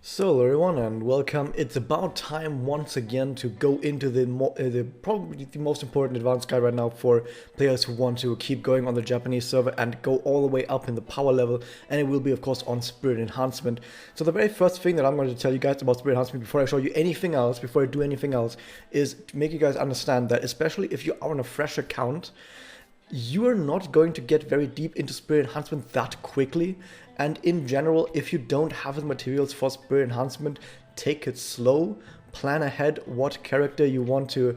So hello everyone and welcome. It's about time once again to go into the probably the most important advanced guide right now for players who want to keep going on the Japanese server and go all the way up in the power level, and it will be of course on Spirit Enhancement. So the very first thing that I'm going to tell you guys about Spirit Enhancement before I show you anything else, before I do anything else, is to make you guys understand that especially if you are on a fresh account, you are not going to get very deep into Spirit Enhancement that quickly. And in general, if you don't have the materials for Spirit Enhancement, take it slow. Plan ahead what character you want to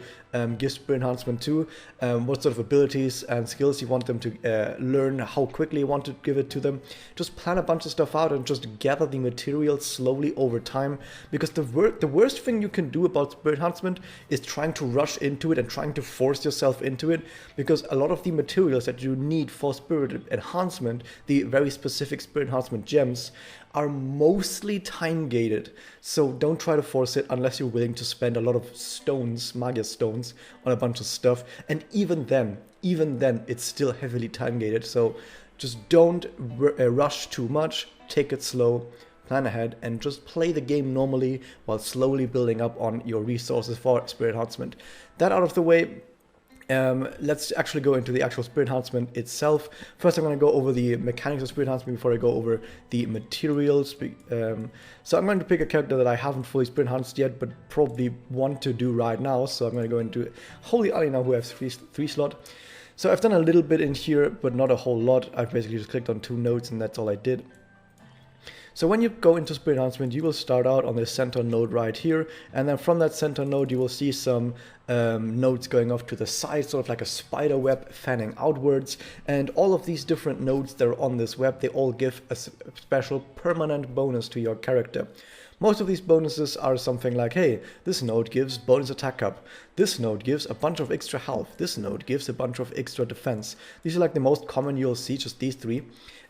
give Spirit Enhancement to, what sort of abilities and skills you want them to learn, how quickly you want to give it to them. Just plan a bunch of stuff out and just gather the materials slowly over time, because the worst thing you can do about Spirit Enhancement is trying to rush into it and trying to force yourself into it, because a lot of the materials that you need for Spirit Enhancement, the very specific Spirit Enhancement gems, are mostly time gated. So don't try to force it unless you're willing to spend a lot of stones, Magia stones, on a bunch of stuff. And even then, it's still heavily time gated. So just don't rush too much, take it slow, plan ahead, and just play the game normally while slowly building up on your resources for Spirit Enhancement. That out of the way, let's actually go into the actual Spirit Enhancement itself. First, I'm going to go over the mechanics of Spirit Enhancement before I go over the materials. So I'm going to pick a character that I haven't fully Spirit Enhanced yet, but probably want to do right now. So I'm going to go into Holy Ali now, who has three slot. So I've done a little bit in here, but not a whole lot. I've basically just clicked on 2 nodes, and that's all I did. So when you go into Spirit Enhancement, you will start out on the center node right here, and then from that center node you will see some nodes going off to the side, sort of like a spider web fanning outwards, and all of these different nodes that are on this web, they all give a special permanent bonus to your character. Most of these bonuses are something like, hey, this node gives bonus attack up, this node gives a bunch of extra health, this node gives a bunch of extra defense. These are like the most common you'll see, just these 3.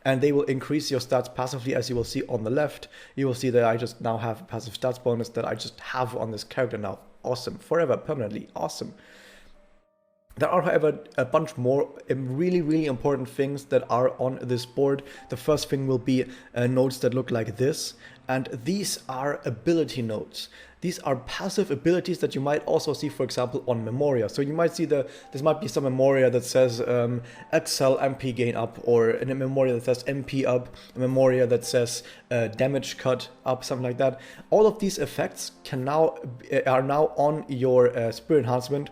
And they will increase your stats passively, as you will see on the left. You will see that I just now have a passive stats bonus that I just have on this character now. Awesome. Forever, permanently. Awesome. There are, however, a bunch more really important things that are on this board. The first thing will be nodes that look like this, and these are ability nodes. These are passive abilities that you might also see, for example, on Memoria. So you might see this might be some Memoria that says Excel MP gain up, or in a Memoria that says MP up, a Memoria that says damage cut up, something like that. All of these effects are now on your Spirit Enhancement.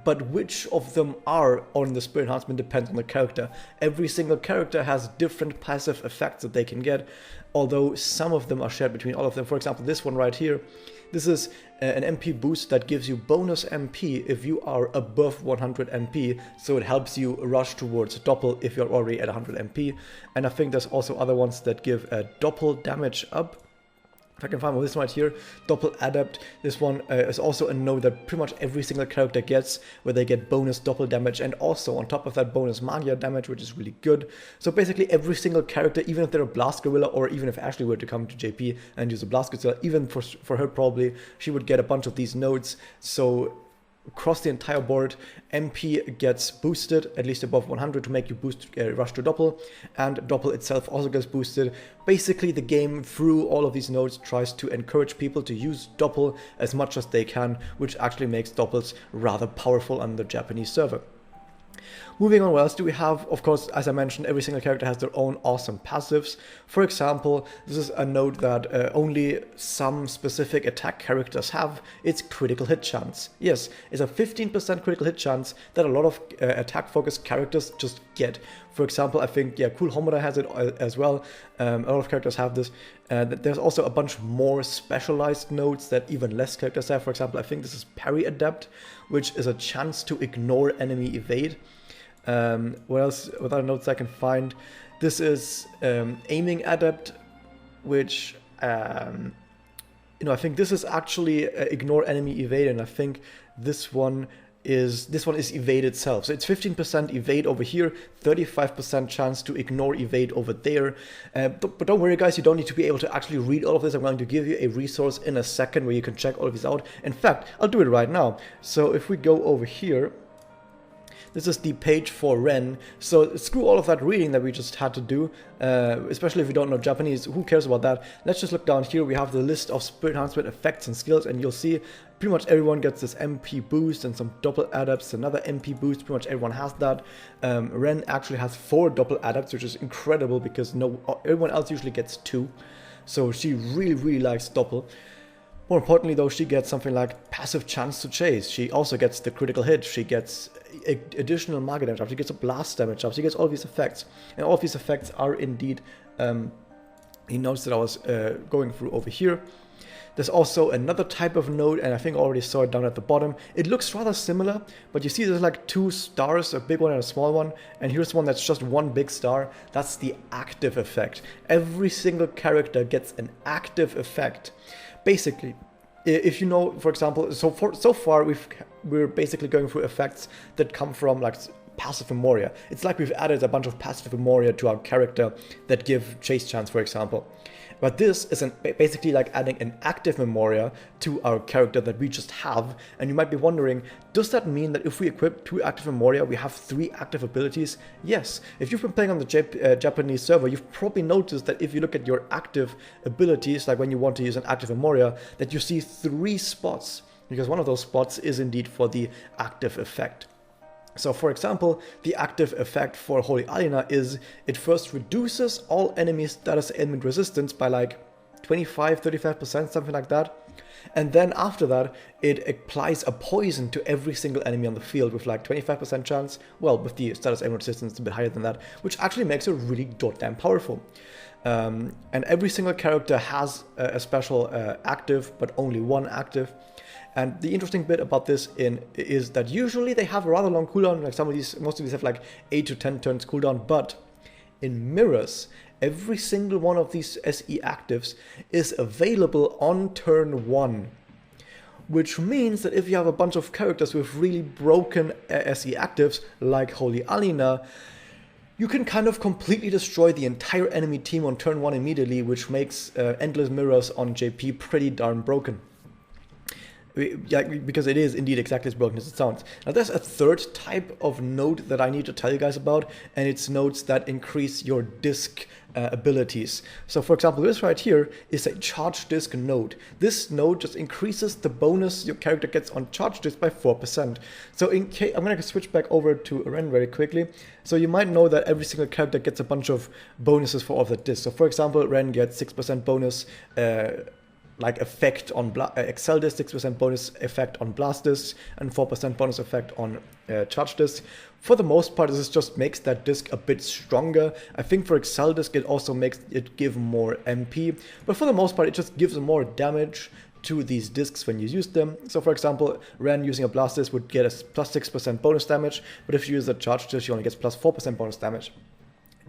But which of them are on the Spirit Enhancement depends on the character. Every single character has different passive effects that they can get, although some of them are shared between all of them. For example, this one right here, this is an MP boost that gives you bonus MP if you are above 100 MP, so it helps you rush towards Doppel if you're already at 100 MP. And I think there's also other ones that give a Doppel damage up. If I can find this one right here, Doppel Adapt. This one is also a node that pretty much every single character gets, where they get bonus Doppel damage, and also on top of that bonus Magia damage, which is really good. So basically every single character, even if they're a Blast Gorilla, or even if Ashley were to come to JP and use a Blast Gorilla, even for her probably, she would get a bunch of these nodes. So across the entire board, MP gets boosted at least above 100 to make you rush to Doppel, and Doppel itself also gets boosted. Basically, the game through all of these nodes tries to encourage people to use Doppel as much as they can, which actually makes Doppels rather powerful on the Japanese server. Moving on, what else do we have? Of course, as I mentioned, every single character has their own awesome passives. For example, this is a node that only some specific attack characters have. It's critical hit chance. Yes, it's a 15% critical hit chance that a lot of attack-focused characters just get. For example, I think, yeah, Cool Homura has it as well. A lot of characters have this. There's also a bunch more specialized nodes that even less characters have. For example, I think this is Parry Adept, which is a chance to ignore enemy evade. What else? What other notes I can find? This is Aiming Adept, which I think this is actually ignore enemy evade, and I think this one is evade itself. So it's 15% evade over here, 35% chance to ignore evade over there. But don't worry, guys, you don't need to be able to actually read all of this. I'm going to give you a resource in a second where you can check all of these out. In fact, I'll do it right now. So if we go over here, This is the page for Ren. So screw all of that reading that we just had to do, especially if you don't know Japanese. Who cares about that? Let's just look down here. We have the list of spirit enhancement effects and skills, and you'll see pretty much everyone gets this MP boost and some double adapts, another MP boost. Pretty much everyone has that. Ren actually has 4 double adapts, which is incredible because everyone else usually gets 2. So she really likes double. More importantly though, she gets something like passive chance to chase. She also gets the critical hit. She gets additional Magia damage up. She gets a blast damage up. She gets all these effects. And all of these effects are indeed he notes that I was going through over here. There's also another type of node, and I think I already saw it down at the bottom. It looks rather similar, but you see there's like 2 stars, a big one and a small one, and here's one that's just 1 big star. That's the active effect. Every single character gets an active effect. Basically, if you know, for example, so far we're basically going through effects that come from like passive memoria. It's like we've added a bunch of passive memoria to our character that give chase chance, for example. But this is basically like adding an active memoria to our character that we just have. And you might be wondering, does that mean that if we equip 2 active memoria, we have 3 active abilities? Yes. If you've been playing on the Japanese server, you've probably noticed that if you look at your active abilities, like when you want to use an active memoria, that you see 3 spots, because one of those spots is indeed for the active effect. So for example, the active effect for Holy Alina is it first reduces all enemy status ailment resistance by like 25-35%, something like that. And then after that, it applies a poison to every single enemy on the field with like 25% chance. Well, with the status ailment resistance, it's a bit higher than that, which actually makes it really goddamn powerful. And every single character has a special active, but only 1 active. And the interesting bit about this is that usually they have a rather long cooldown, like most of these have like 8 to 10 turns cooldown, but in Mirrors, every single one of these SE actives is available on turn 1. Which means that if you have a bunch of characters with really broken SE actives, like Holy Alina, you can kind of completely destroy the entire enemy team on turn 1 immediately, which makes Endless Mirrors on JP pretty darn broken. Yeah, because it is indeed exactly as broken as it sounds. Now there's a third type of node that I need to tell you guys about, and it's nodes that increase your disc abilities. So for example, this right here is a charge disc node. This node just increases the bonus your character gets on charge disc by 4%. So in case, I'm going to switch back over to Ren very quickly. So you might know that every single character gets a bunch of bonuses for all of the discs. So for example, Ren gets 6% bonus like effect on Excel disc, 6% bonus effect on blast disc, and 4% bonus effect on charge disc. For the most part, this just makes that disc a bit stronger. I think for Excel disc, it also makes it give more MP, but for the most part, it just gives more damage to these discs when you use them. So for example, Ren using a blast disc would get a plus 6% bonus damage, but if you use a charge disc, she only gets plus 4% bonus damage.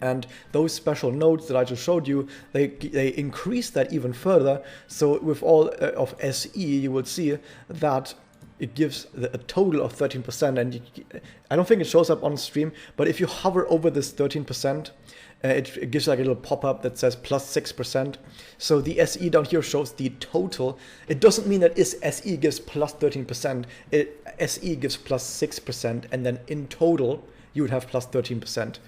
And those special nodes that I just showed you, they increase that even further. So with all of SE, you will see that it gives a total of 13%. And I don't think it shows up on stream, but if you hover over this 13%, it gives like a little pop-up that says plus 6%. So the SE down here shows the total. It doesn't mean that SE gives plus 13%. SE gives plus 6%, and then in total, you would have plus 13%.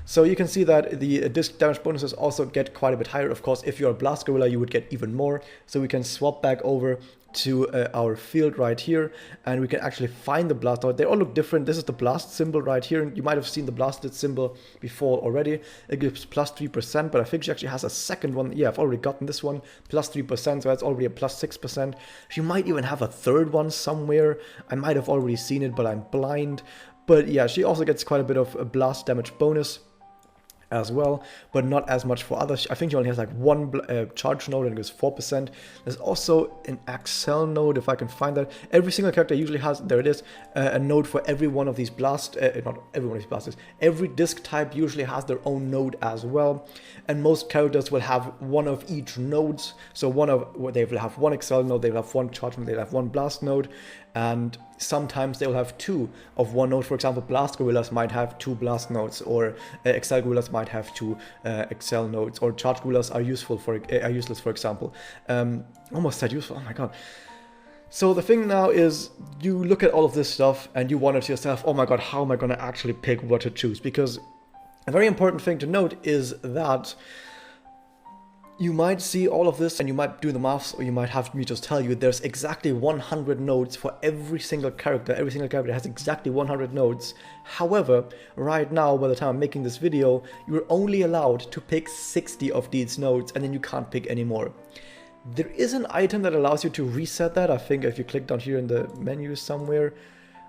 So you can see that the disc damage bonuses also get quite a bit higher. Of course, if you're a Blast Gorilla, you would get even more. So we can swap back over to our field right here, and we can actually find the blast node. They all look different. This is the blast symbol right here. You might have seen the blasted symbol before already. It gives plus 3%, but I think she actually has a second one. Yeah, I've already gotten this one, plus 3%, so that's already a plus 6%. She might even have a third one somewhere. I might have already seen it, but I'm blind. But yeah, she also gets quite a bit of a blast damage bonus as well, but not as much for others. I think she only has like one charge node and it goes 4%. There's also an Excel node, if I can find that. Every single character usually has, there it is, a node for every one of these not every one of these blasters. Every disc type usually has their own node as well, and most characters will have one of each nodes. So they will have one Excel node, they will have one charge node, they will have one blast node, and sometimes they will have 2 of one node. For example, Blast Gorillas might have 2 blast nodes, or Excel Gorillas might have 2 Excel nodes, or Charge Gorillas are useless, for example. Almost said useful, oh my god. So the thing now is, you look at all of this stuff and you wonder to yourself, oh my god, how am I going to actually pick what to choose? Because a very important thing to note is that you might see all of this and you might do the maths, or you might have me just tell you there's exactly 100 nodes for every single character. Every single character has exactly 100 nodes. However, right now, by the time I'm making this video, you're only allowed to pick 60 of these nodes, and then you can't pick any more. There is an item that allows you to reset that. I think if you click down here in the menu somewhere,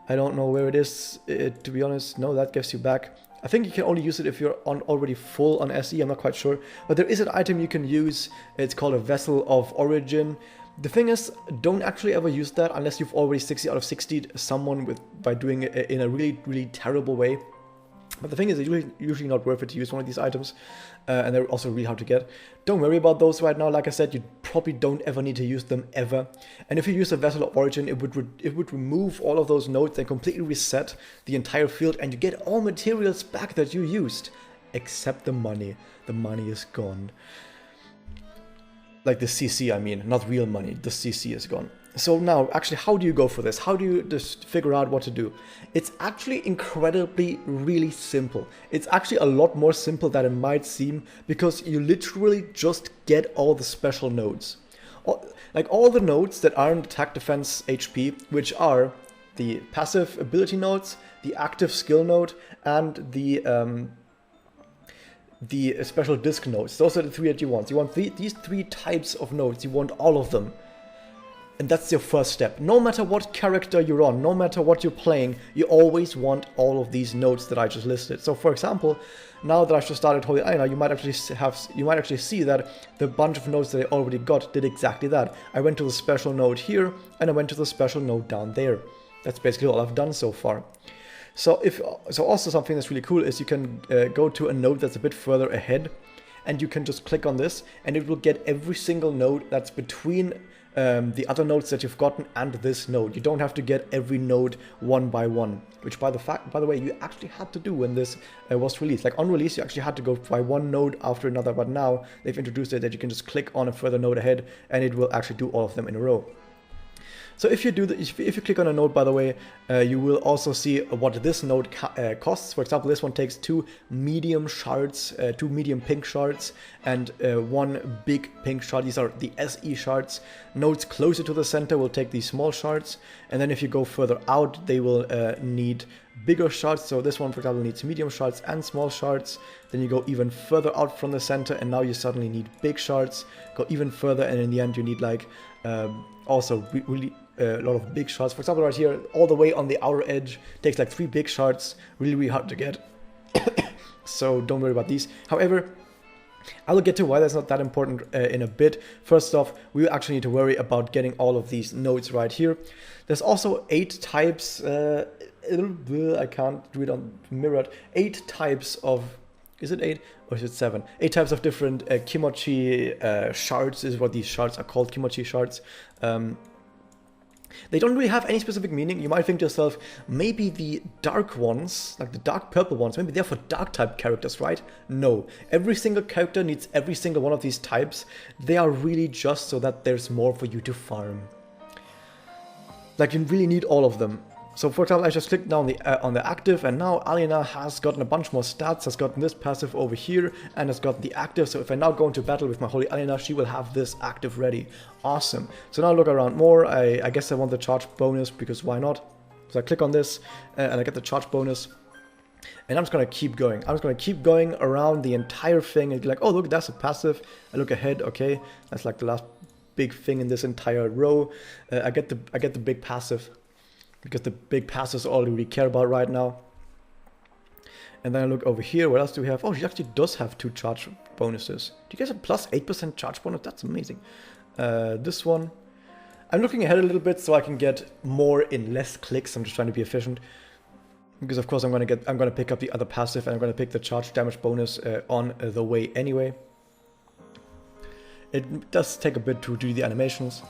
I don't know where it is, to be honest. No, that gives you back. I think you can only use it if you're already full on SE, I'm not quite sure. But there is an item you can use, it's called a Vessel of Origin. The thing is, don't actually ever use that unless you've already 60 out of 60'd someone by doing it in a really, really terrible way. But the thing is, it's usually not worth it to use one of these items, and they're also really hard to get. Don't worry about those right now. Like I said, you probably don't ever need to use them ever. And if you use a Vessel of Origin, it would remove all of those nodes and completely reset the entire field, and you get all materials back that you used, except the money. The money is gone. Like the CC, I mean, not real money. The CC is gone. So now, actually, how do you go for this? How do you just figure out what to do? It's actually incredibly, really simple. It's actually a lot more simple than it might seem, because you literally just get all the special nodes. Like all the nodes that aren't attack, defense, HP, which are the passive ability nodes, the active skill node, and the special disc nodes. Those are the three that you want. You want these three types of nodes. You want all of them. And that's your first step. No matter what character you're on, no matter what you're playing, you always want all of these nodes that I just listed. So for example, now that I've just started Holy Iona, you might actually see that the bunch of nodes that I already got did exactly that. I went to the special node here, and I went to the special node down there. That's basically all I've done so far. So also something that's really cool is you can go to a node that's a bit further ahead, and you can just click on this, and it will get every single node that's between the other nodes that you've gotten and this node. You don't have to get every node one by one, which by the way, you actually had to do when this was released. Like on release, you actually had to go by one node after another, but now they've introduced it that you can just click on a further node ahead, and it will actually do all of them in a row. So if you click on a node, by the way, you will also see what this node costs. For example, this one takes 2 medium shards, 2 medium pink shards, and 1 big pink shard. These are the SE shards. Nodes closer to the center will take these small shards, and then if you go further out, they will need bigger shards. So this one, for example, needs medium shards and small shards. Then you go even further out from the center, and now you suddenly need big shards. Go even further, and in the end, you need like also really a lot of big shards. For example, right here, all the way on the outer edge, takes like 3 big shards. Really, really hard to get. So don't worry about these. However, I will get to why that's not that important in a bit. First off, we actually need to worry about getting all of these nodes right here. There's also 8 types. I can't do it on mirrored. 8 types of. Is it 8 or is it 7? 8 types of different kimochi shards is what these shards are called. Kimochi shards. They don't really have any specific meaning. You might think to yourself, maybe the dark ones, like the dark purple ones, maybe they're for dark type characters, right? No. Every single character needs every single one of these types. They are really just so that there's more for you to farm. Like, you really need all of them. So for example, I just clicked now on the active, and now Alina has gotten a bunch more stats, has gotten this passive over here, and has got the active. So if I now go into battle with my Holy Alina, she will have this active ready. Awesome. So now look around more. I guess I want the charge bonus, because why not? So I click on this, and I get the charge bonus. And I'm just going to keep going. I'm just going to keep going around the entire thing and be like, oh, look, that's a passive. I look ahead, okay. That's like the last big thing in this entire row. I get the big passive, because the big passes are all we care about right now. And then I look over here, what else do we have? Oh, she actually does have 2 charge bonuses. Do you guys have plus 8% charge bonus? That's amazing. This one. I'm looking ahead a little bit so I can get more in less clicks. I'm just trying to be efficient. Because of course I'm gonna pick up the other passive, and I'm gonna pick the charge damage bonus on the way anyway. It does take a bit to do the animations,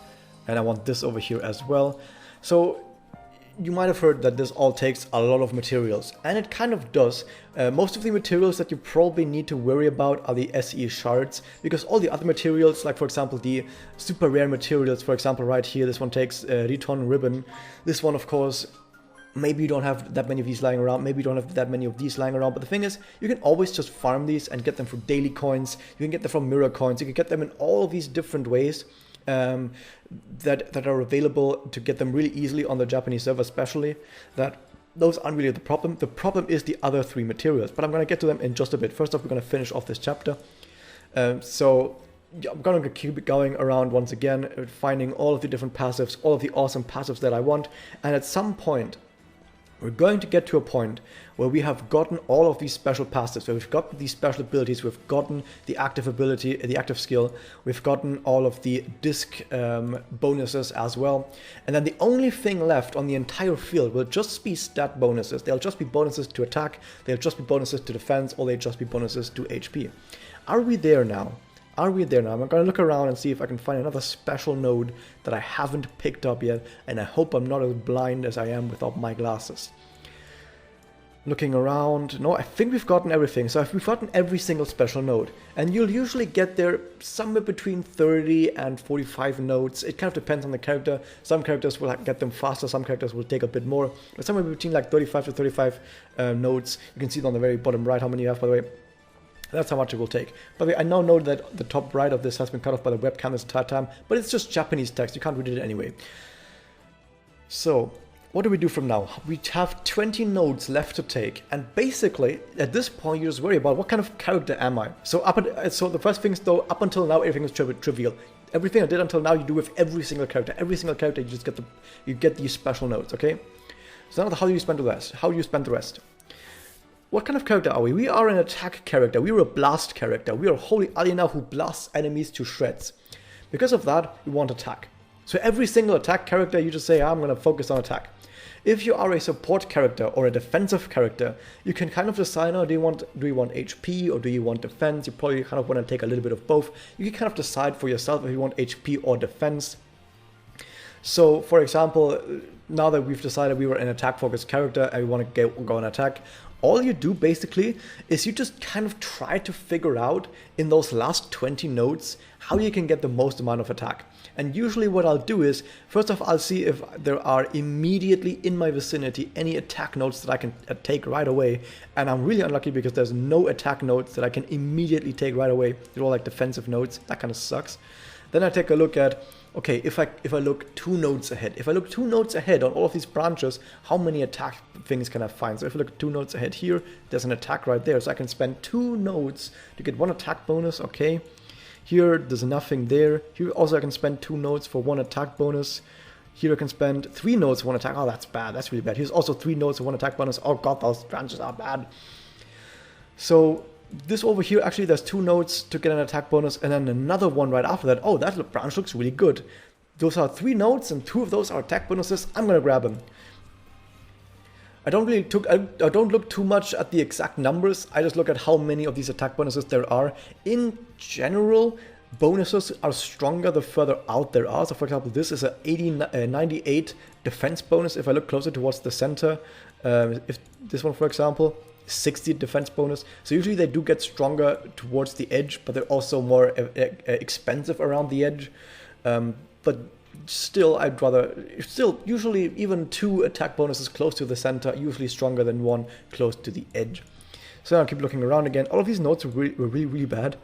and I want this over here as well. So you might have heard that this all takes a lot of materials, and it kind of does. Most of the materials that you probably need to worry about are the SE shards, because all the other materials, like for example the super rare materials, for example right here, this one takes Riton ribbon. This one, of course, maybe you don't have that many of these lying around, maybe you don't have that many of these lying around, but the thing is, you can always just farm these and get them for daily coins, you can get them from mirror coins, you can get them in all of these different ways. That are available to get them really easily on the Japanese server, especially. That those aren't really the problem. The problem is the other three materials, but I'm going to get to them in just a bit. First off, we're going to finish off this chapter. So yeah, I'm going to keep going around once again, finding all of the different passives, all of the awesome passives that I want, and at some point we're going to get to a point where we have gotten all of these special passives, where we've got these special abilities, we've gotten the active ability, the active skill, we've gotten all of the disc bonuses as well. And then the only thing left on the entire field will just be stat bonuses. They'll just be bonuses to attack, they'll just be bonuses to defense, or they'll just be bonuses to HP. Are we there now? Are we there now? I'm going to look around and see if I can find another special node that I haven't picked up yet, and I hope I'm not as blind as I am without my glasses. Looking around, no, I think we've gotten everything. So we've gotten every single special node, and you'll usually get there somewhere between 30 and 45 nodes. It kind of depends on the character. Some characters will get them faster, some characters will take a bit more, but somewhere between like 35 to 35 nodes. You can see it on the very bottom right how many you have, by the way. That's how much it will take. By the way, I now know that the top right of this has been cut off by the webcam this entire time, but it's just Japanese text, you can't read it anyway. So, what do we do from now? We have 20 nodes left to take, and basically, at this point, you just worry about what kind of character am I? So so the first things though, up until now, everything is trivial. Everything I did until now, you do with every single character. Every single character, you just get these special nodes, okay? So now, how do you spend the rest? How do you spend the rest? What kind of character are we? We are an attack character. We are a blast character. We are Holy Alina who blasts enemies to shreds. Because of that, we want attack. So every single attack character, you just say, I'm going to focus on attack. If you are a support character or a defensive character, you can kind of decide, do you want HP or do you want defense? You probably kind of want to take a little bit of both. You can kind of decide for yourself if you want HP or defense. So, for example, now that we've decided we were an attack-focused character and we want to go on attack, all you do basically is you just kind of try to figure out in those last 20 nodes how you can get the most amount of attack. And usually what I'll do is, first off, I'll see if there are immediately in my vicinity any attack nodes that I can take right away. And I'm really unlucky because there's no attack nodes that I can immediately take right away. They're all like defensive nodes. That kind of sucks. Then I take a look at, okay, if I look 2 nodes ahead, if I look 2 nodes ahead on all of these branches, how many attack things can I find? So if I look 2 nodes ahead here, there's an attack right there. So I can spend 2 nodes to get 1 attack bonus, okay. Here, there's nothing there. Here also I can spend 2 nodes for 1 attack bonus. Here I can spend 3 nodes for 1 attack. Oh, that's bad. That's really bad. Here's also 3 nodes for 1 attack bonus. Oh god, those branches are bad. So this over here, actually there's 2 nodes to get an attack bonus, and then another one right after that. Oh, that branch looks really good. Those are 3 nodes, and 2 of those are attack bonuses. I'm gonna grab them. I don't look too much at the exact numbers. I just look at how many of these attack bonuses there are. In general, bonuses are stronger the further out there are. So for example, this is a 98 defense bonus. If I look closer towards the center, if this one, for example, 60 defense bonus. So usually they do get stronger towards the edge, but they're also more expensive around the edge. But still, usually even 2 attack bonuses close to the center, usually stronger than 1 close to the edge. So I'll keep looking around again. All of these notes were really bad.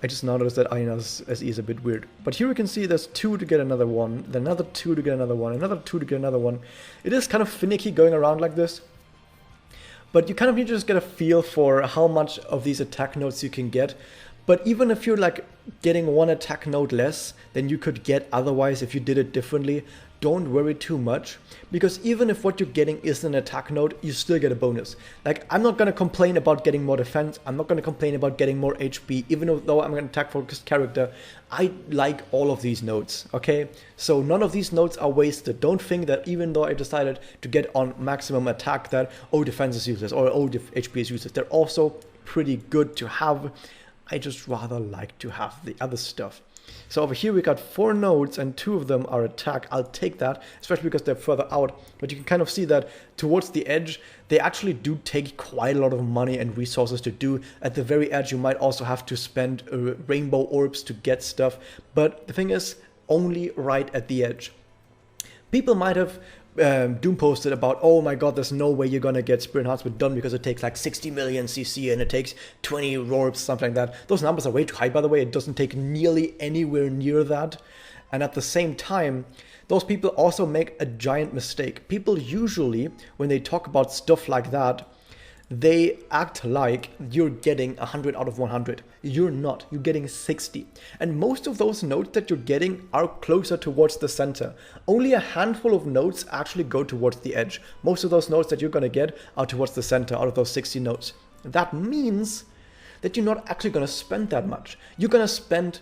I just now noticed that Aina's SE is a bit weird. But here we can see there's 2 to get another 1, then another 2 to get another 1, another 2 to get another 1. It is kind of finicky going around like this. But you kind of need to just get a feel for how much of these attack nodes you can get. But even if you're like getting 1 attack node less than you could get otherwise if you did it differently, don't worry too much, because even if what you're getting is an attack node, you still get a bonus. Like, I'm not going to complain about getting more defense, I'm not going to complain about getting more HP, even though I'm an attack focused character. I like all of these nodes, okay? So none of these nodes are wasted. Don't think that even though I decided to get on maximum attack that, oh, defense is useless, or oh, HP is useless. They're also pretty good to have. I just rather like to have the other stuff. So over here we got 4 nodes and 2 of them are attack. I'll take that, especially because they're further out. But you can kind of see that towards the edge, they actually do take quite a lot of money and resources to do. At the very edge, you might also have to spend rainbow orbs to get stuff. But the thing is, only right at the edge. People might have doom posted about, oh my god, there's no way you're gonna get Spirit Enhancement done because it takes like 60 million CC and it takes 20 orbs, something like that. Those numbers are way too high, by the way. It doesn't take nearly anywhere near that. And at the same time, those people also make a giant mistake. People usually, when they talk about stuff like that, they act like you're getting 100 out of 100. You're not. You're getting 60. And most of those nodes that you're getting are closer towards the center. Only a handful of nodes actually go towards the edge. Most of those nodes that you're going to get are towards the center out of those 60 nodes. That means that you're not actually going to spend that much. You're going to spend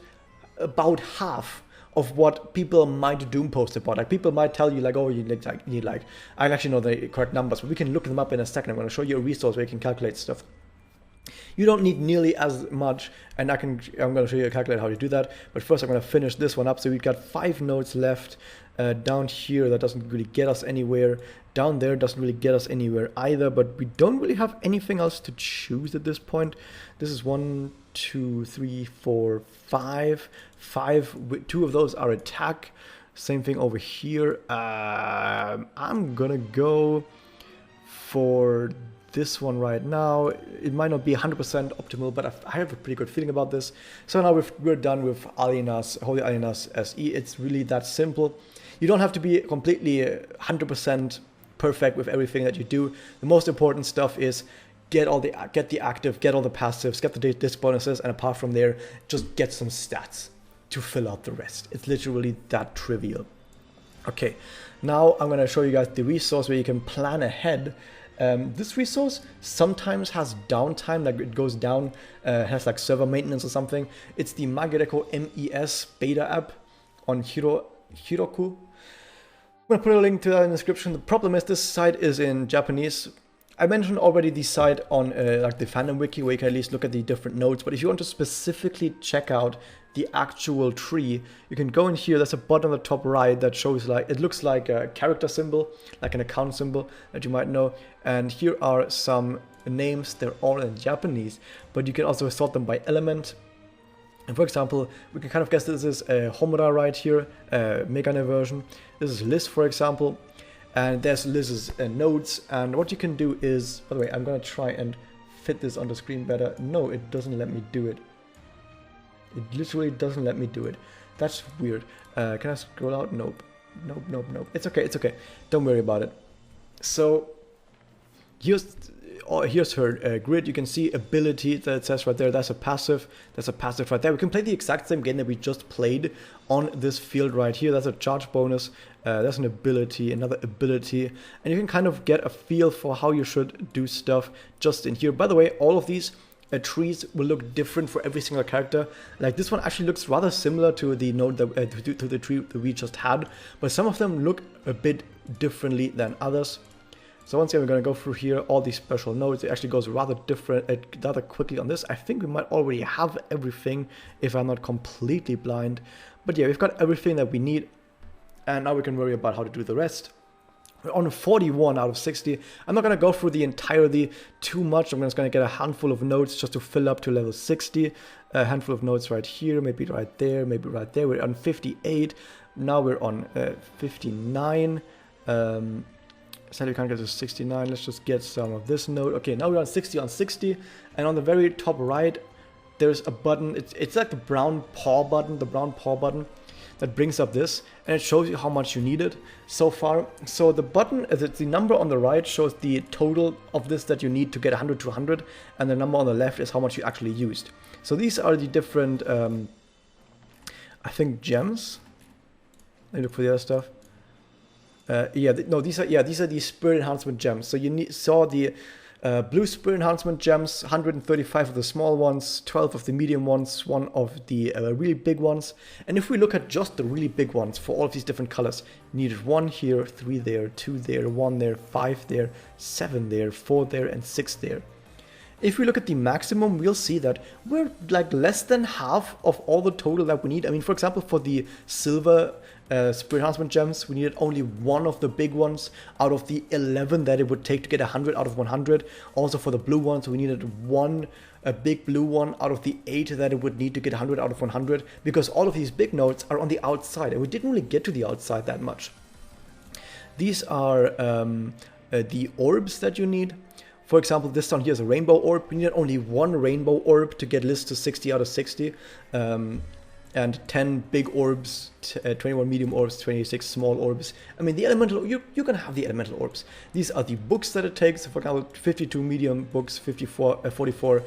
about half of what people might doom post about. Like people might tell you like, oh, you need like, I actually know the correct numbers, but we can look them up in a second. I'm going to show you a resource where you can calculate stuff. You don't need nearly as much, and I'm going to show you a calculator how to do that. But first I'm going to finish this one up. So we've got 5 nodes left. Down here, that doesn't really get us anywhere. Down there doesn't really get us anywhere either, but we don't really have anything else to choose at this point. This is 1, 2, 3, 4, 5. 2 of those are attack. Same thing over here. I'm gonna go for this one right now. It might not be 100% optimal, but I have a pretty good feeling about this. So now we're done with Alienas, Holy Alienas SE. It's really that simple. You don't have to be completely 100% perfect with everything that you do. The most important stuff is get the active, get all the passives, get the disc bonuses, and apart from there, just get some stats to fill out the rest. It's literally that trivial. Okay, now I'm gonna show you guys the resource where you can plan ahead. This resource sometimes has downtime, like it goes down, has like server maintenance or something. It's the Magia MES beta app on Heroku. I'm gonna put a link to that in the description. The problem is this site is in Japanese. I mentioned already the site on like the fandom wiki where you can at least look at the different nodes, but if you want to specifically check out the actual tree, you can go in here. There's a button on the top right that shows like, it looks like a character symbol, like an account symbol that you might know. And here are some names. They're all in Japanese, but you can also sort them by element. And for example, we can kind of guess this is a Homura right here, Megane version. This is Liz, for example. And there's Liz's nodes. And what you can do is, by the way, I'm going to try and fit this on the screen better. No, it doesn't let me do it. It literally doesn't let me do it. That's weird. Can I scroll out? Nope. Nope, nope, nope. It's okay, it's okay. Don't worry about it. So here's her grid. You can see ability that it says right there. That's a passive. That's a passive right there. We can play the exact same game that we just played on this field right here. That's a charge bonus. That's an ability, another ability. And you can kind of get a feel for how you should do stuff just in here. By the way, all of these trees will look different for every single character. Like this one actually looks rather similar to the node that to the tree that we just had, but some of them look a bit differently than others. So once again, we're going to go through here all these special nodes. It actually goes rather quickly on this. I think we might already have everything if I'm not completely blind. But yeah, we've got everything that we need, and now we can worry about how to do the rest. We're on 41 out of 60. I'm not going to go through the entirety too much. I'm just going to get a handful of nodes just to fill up to level 60. A handful of nodes right here, maybe right there, maybe right there. We're on 58. Now we're on 59. Sadly, we can't get to 69. Let's just get some of this node. Okay, now we're on 60 on 60. And on the very top right, there's a button. It's like the brown paw button, that brings up this, and it shows you how much you needed so far. So the button, the number on the right shows the total of this that you need to get 100 to 100, and the number on the left is how much you actually used. So these are the different, I think, gems. Let me look for the other stuff. These are the Spirit Enhancement gems. So you saw the blue Spirit Enhancement gems, 135 of the small ones, 12 of the medium ones, 1 of the really big ones. And if we look at just the really big ones for all of these different colors, you needed 1 here, 3 there, 2 there, 1 there, 5 there, 7 there, 4 there, and 6 there. If we look at the maximum, we'll see that we're like less than half of all the total that we need. I mean, for example, for the silver spirit enhancement gems, we needed only one of the big ones out of the 11 that it would take to get 100 out of 100. Also for the blue ones, we needed a big blue one out of the 8 that it would need to get 100 out of 100, because all of these big nodes are on the outside, and we didn't really get to the outside that much. These are the orbs that you need. For example, this one here is a rainbow orb. We need only one rainbow orb to get list to 60 out of 60. And 10 big orbs, 21 medium orbs, 26 small orbs. I mean, the elemental, you can have the elemental orbs. These are the books that it takes. For example, 52 medium books, 44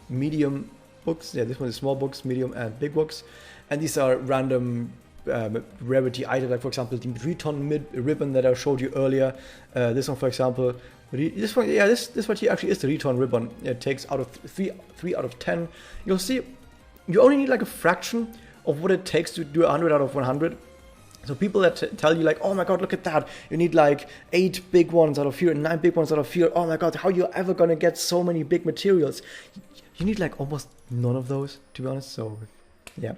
medium books. Yeah, this one is small books, medium and big books. And these are random rarity items, like for example, the Return ribbon that I showed you earlier. This one, for example, this one here actually is the Return ribbon. It takes out of 3 out of 10. You'll see, you only need like a fraction of what it takes to do 100 out of 100. So people that tell you like, oh my god, look at that, you need like 8 big ones out of here and 9 big ones out of here. Oh my god, how are you ever gonna get so many big materials? You need like almost none of those, to be honest. So yeah.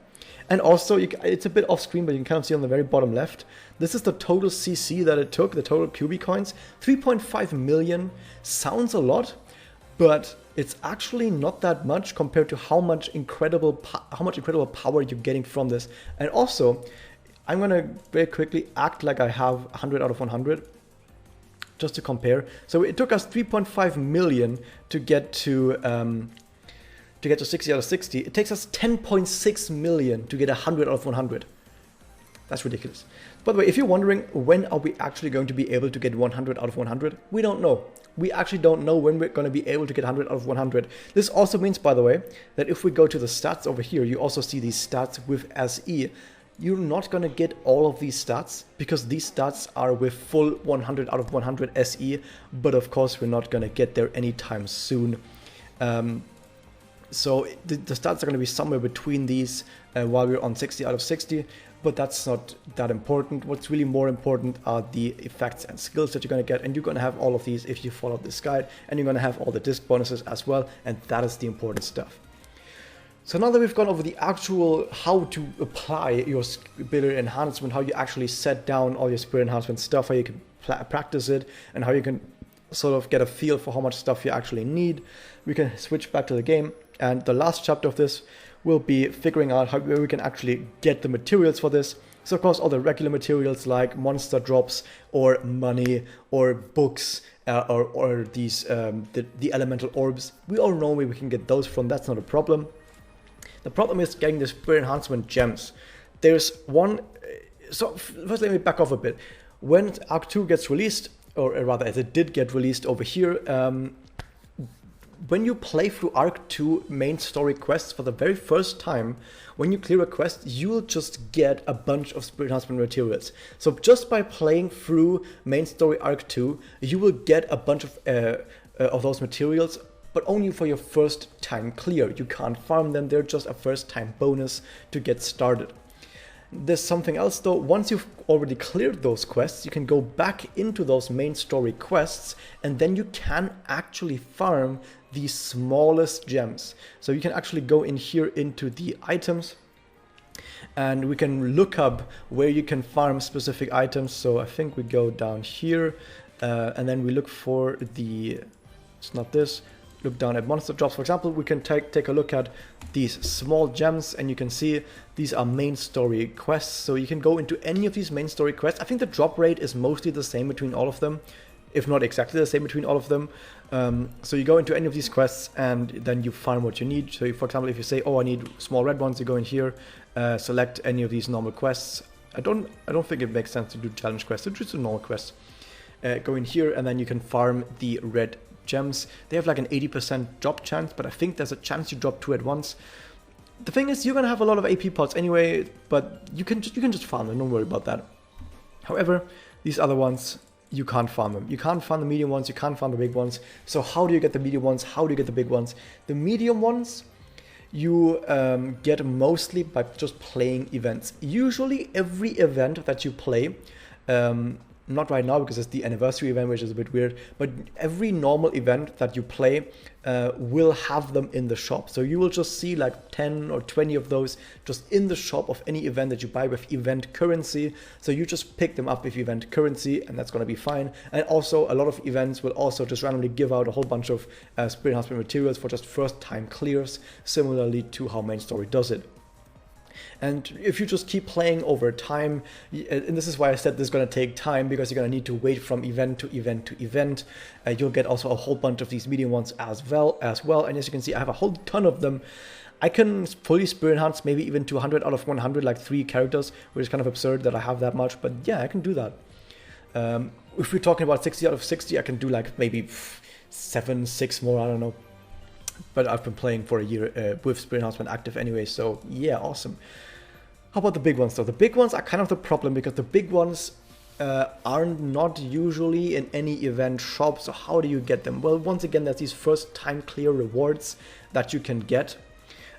And also, it's a bit off screen, but you can kind of see on the very bottom left, this is the total CC that it took, the total QB coins. 3.5 million sounds a lot, but it's actually not that much compared to how much incredible power you're getting from this. And also, I'm gonna very quickly act like I have 100 out of 100, just to compare. So it took us 3.5 million to get to 60 out of 60. It takes us 10.6 million to get 100 out of 100. That's ridiculous. By the way, if you're wondering when are we actually going to be able to get 100 out of 100, we don't know. We actually don't know when we're going to be able to get 100 out of 100. This also means, by the way, that if we go to the stats over here, you also see these stats with SE. You're not going to get all of these stats, because these stats are with full 100 out of 100 SE, but of course we're not going to get there anytime soon. So the stats are going to be somewhere between these while we're on 60 out of 60, but that's not that important. What's really more important are the effects and skills that you're going to get, and you're going to have all of these if you follow this guide, and you're going to have all the disc bonuses as well, and that is the important stuff. So now that we've gone over the actual how to apply your spirit enhancement, how you actually set down all your spirit enhancement stuff, how you can practice it, and how you can sort of get a feel for how much stuff you actually need, we can switch back to the game. And the last chapter of this will be figuring out where we can actually get the materials for this. So of course all the regular materials like monster drops or money or books or these the elemental orbs, we all know where we can get those from. That's not a problem. The problem is getting the spirit enhancement gems. There's one. So first let me back off a bit. When Arc 2 gets released, or rather as it did get released over here, when you play through Arc 2 main story quests for the very first time, when you clear a quest, you'll just get a bunch of spirit enhancement materials. So just by playing through main story Arc 2, you will get a bunch of those materials, but only for your first time clear. You can't farm them, they're just a first time bonus to get started. There's something else though. Once you've already cleared those quests, you can go back into those main story quests, and then you can actually farm the smallest gems. So you can actually go in here into the items, and we can look up where you can farm specific items. So I think we go down here, and then we look for the, it's not this, look down at monster drops. For example, we can take a look at these small gems, and you can see these are main story quests. So you can go into any of these main story quests. I think the drop rate is mostly the same between all of them, if not exactly the same between all of them. So you go into any of these quests, and then you find what you need. So for example, if you say, oh, I need small red ones, you go in here, select any of these normal quests. I don't think it makes sense to do challenge quests, it's just a normal quest. Go in here, and then you can farm the red gems. They have like an 80% drop chance, but I think there's a chance you drop 2 at once. The thing is, you're gonna have a lot of AP pots anyway, but you can just farm them, don't worry about that. However, these other ones, you can't farm them. You can't farm the medium ones, you can't farm the big ones. So how do you get the medium ones? How do you get the big ones? The medium ones you get mostly by just playing events. Usually every event that you play not right now because it's the anniversary event, which is a bit weird, but every normal event that you play will have them in the shop. So you will just see like 10 or 20 of those just in the shop of any event that you buy with event currency. So you just pick them up with event currency, and that's going to be fine. And also a lot of events will also just randomly give out a whole bunch of Spirit Enhancement materials for just first time clears, similarly to how main story does it. And if you just keep playing over time, and this is why I said this is going to take time, because you're going to need to wait from event to event to event. You'll get also a whole bunch of these medium ones as well. And as you can see, I have a whole ton of them. I can fully Spirit Enhance maybe even to 100 out of 100, like 3 characters, which is kind of absurd that I have that much. But yeah, I can do that. If we're talking about 60 out of 60, I can do like maybe 7, 6 more, I don't know. But I've been playing for a year with Spirit Enhancement active anyway, so yeah, awesome. How about the big ones though? The big ones are kind of the problem, because the big ones are not usually in any event shop. So how do you get them? Well, once again, there's these first time clear rewards that you can get.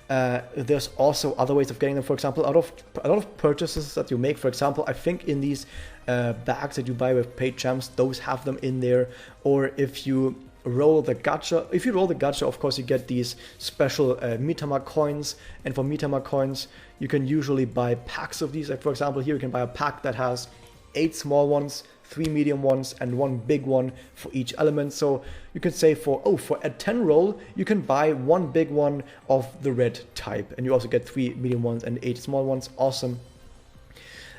There's also other ways of getting them. For example, a lot of purchases that you make. For example, I think in these bags that you buy with paid gems, those have them in there. Or if you roll the gacha, of course you get these special Metama coins, and for Metama coins you can usually buy packs of these. Like for example, here you can buy a pack that has 8 small ones, 3 medium ones, and 1 big one for each element. So you can say for a 10 roll you can buy 1 big one of the red type, and you also get 3 medium ones and 8 small ones. Awesome.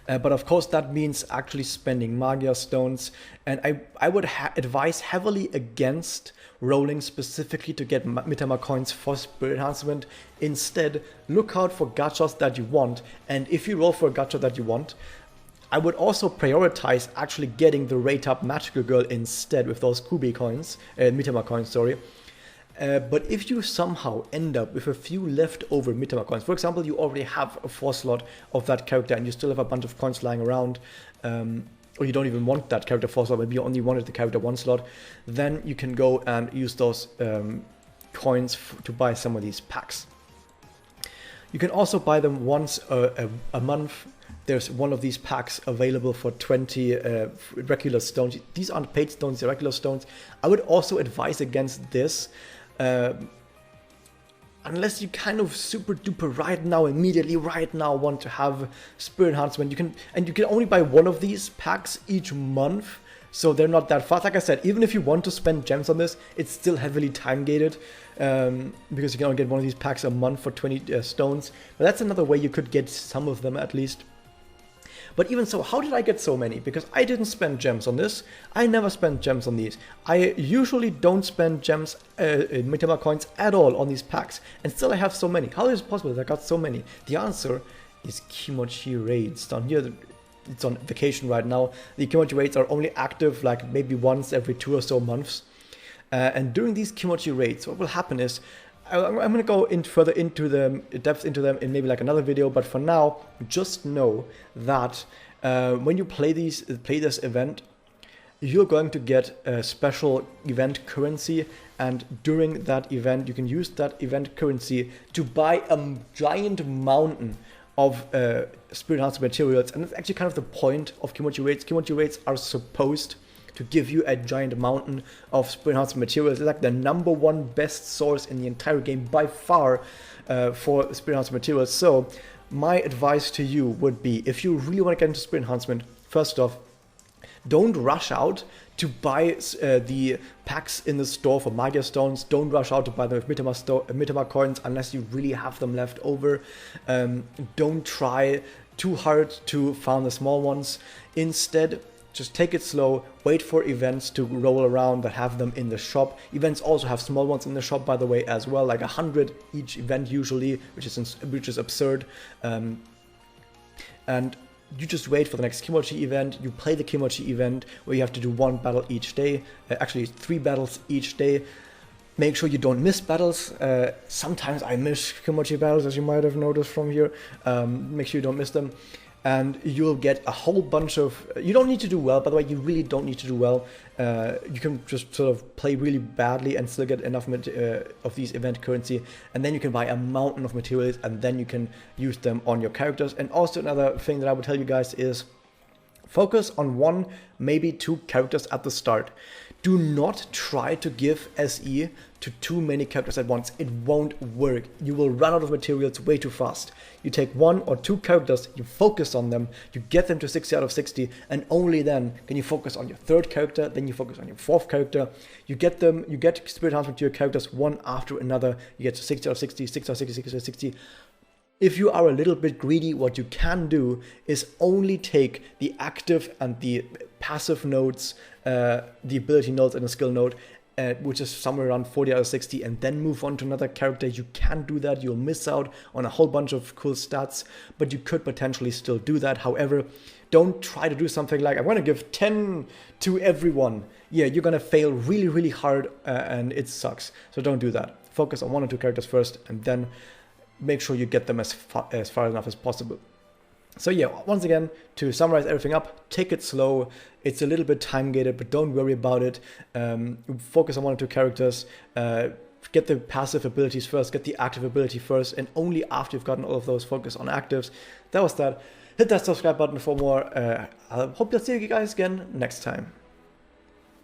But of course that means actually spending Magia stones, and I would advise heavily against rolling specifically to get Metama coins for Spirit Enhancement. Instead, look out for gachas that you want, and if you roll for a gacha that you want, I would also prioritize actually getting the rate up Magical Girl instead with those Kubi coins, Metama coins, sorry. But if you somehow end up with a few leftover Metama coins, for example, you already have a 4 slot of that character and you still have a bunch of coins lying around, or you don't even want that character 4 slot, maybe you only wanted the character 1 slot, then you can go and use those coins to buy some of these packs. You can also buy them once a month. There's one of these packs available for 20 regular stones. These aren't paid stones, they're regular stones. I would also advise against this. Unless you kind of super duper right now want to have Spirit Enhancement, you can only buy one of these packs each month, so they're not that fast. Like I said, even if you want to spend gems on this, it's still heavily time gated, because you can only get one of these packs a month for 20 stones. But that's another way you could get some of them at least. But even so, how did I get so many? Because I didn't spend gems on this. I never spend gems on these. I usually don't spend gems, Metama coins at all on these packs. And still I have so many. How is it possible that I got so many? The answer is Kimochi raids. Down here, it's on vacation right now. The Kimochi raids are only active like maybe once every 2 or so months. And during these Kimochi raids, what will happen is, I'm going to go further into them, depth into them in maybe like another video, but for now, just know that when you play this event, you're going to get a special event currency, and during that event, you can use that event currency to buy a giant mountain of Spirit Enhancement materials, and that's actually kind of the point of Kimochi raids. Kimochi raids are supposed to give you a giant mountain of Spirit Enhancement materials. It's like the #1 best source in the entire game by far for Spirit Enhancement materials. So my advice to you would be, if you really want to get into Spirit Enhancement, first off, don't rush out to buy the packs in the store for Magia stones. Don't rush out to buy them with Metama coins unless you really have them left over. Don't try too hard to farm the small ones. Instead, just take it slow, wait for events to roll around that have them in the shop. Events also have small ones in the shop, by the way, as well, like 100 each event usually, which is absurd. And you just wait for the next Kimochi event. You play the Kimochi event where you have to do 1 battle each day, actually 3 battles each day. Make sure you don't miss battles. Sometimes I miss Kimochi battles, as you might have noticed from here. Make sure you don't miss them. And you'll get a whole bunch of... You don't need to do well, by the way, you really don't need to do well. You can just sort of play really badly and still get enough of these event currency, and then you can buy a mountain of materials, and then you can use them on your characters. And also another thing that I would tell you guys is, Focus on 1, maybe 2 characters at the start. Do not try to give SE to too many characters at once. It won't work. You will run out of materials way too fast. You take 1 or 2 characters, you focus on them, you get them to 60 out of 60, and only then can you focus on your 3rd character, then you focus on your 4th character. You get spirit enhancement to your characters one after another. You get to 60 out of 60, 60 out of 60, 60 out of 60. If you are a little bit greedy, what you can do is only take the active and the passive nodes, the ability nodes and the skill node, which is somewhere around 40 out of 60, and then move on to another character. You can do that. You'll miss out on a whole bunch of cool stats, but you could potentially still do that. However, don't try to do something like, I'm going to give 10 to everyone. Yeah, you're going to fail really, really hard, and it sucks. So don't do that. Focus on 1 or 2 characters first, and then make sure you get them as far enough as possible. So yeah, once again, to summarize everything up, take it slow. It's a little bit time gated, but don't worry about it. Focus on 1 or 2 characters. Get the passive abilities first, get the active ability first, and only after you've gotten all of those, focus on actives. That was that. Hit that subscribe button for more. I hope to see you guys again next time.